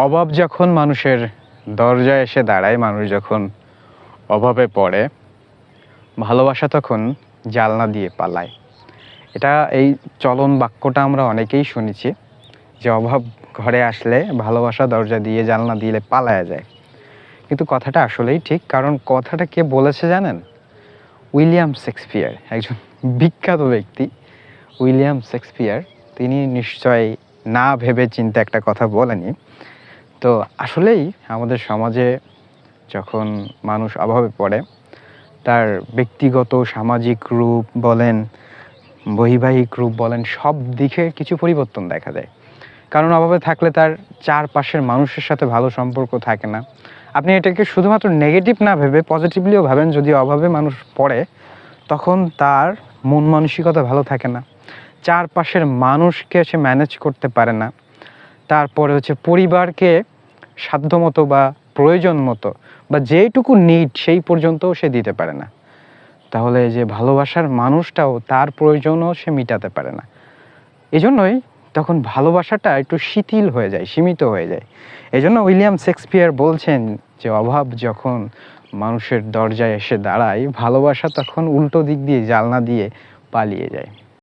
অভাব যখন মানুষের দরজায় এসে দাঁড়ায়, মানুষ যখন অভাবে পড়ে, ভালোবাসা তখন জানলা দিয়ে পালায়। এই চলন বাক্যটা আমরা অনেকেই শুনেছি যে অভাব ঘরে আসলে ভালোবাসা দরজা দিয়ে জানলা দিলে পালায়া যায়। কিন্তু কথাটা আসলেই ঠিক, কারণ কথাটা কে বলেছে জানেন? উইলিয়াম শেক্সপিয়ার, একজন বিখ্যাত ব্যক্তি উইলিয়াম শেক্সপিয়ার। তিনি নিশ্চয় না ভেবে চিন্তে একটা কথা বলেনি। তো আসলেই আমাদের সমাজে যখন মানুষ অভাবে পড়ে, তার ব্যক্তিগত সামাজিক রূপ বলেন, বৈবাহিক রূপ বলেন, সব দিকে কিছু পরিবর্তন দেখা যায়। কারণ অভাবে থাকলে তার চারপাশের মানুষের সাথে ভালো সম্পর্ক থাকে না। আপনি এটাকে শুধুমাত্র নেগেটিভ না ভেবে পজিটিভলিও ভাবেন, যদি অভাবে মানুষ পড়ে তখন তার মন মানসিকতা ভালো থাকে না, চারপাশের মানুষকে সে ম্যানেজ করতে পারে না, তারপরে পরিবারকে সাধ্যমতো বা প্রয়োজন মতো বা যেইটুকু নিড সেই পর্যন্তও সে দিতে পারে না। তাহলে যে ভালোবাসার মানুষটাও তার প্রয়োজনও সে মিটাতে পারে না। এজন্যই তখন ভালোবাসাটা একটু শিথিল হয়ে যায়, সীমিত হয়ে যায়। এজন্য উইলিয়াম শেক্সপিয়ার বলছেন যে অভাব যখন মানুষের দরজায় এসে দাঁড়ায়, ভালোবাসা তখন উল্টো দিক দিয়ে জানলা দিয়ে পালিয়ে যায়।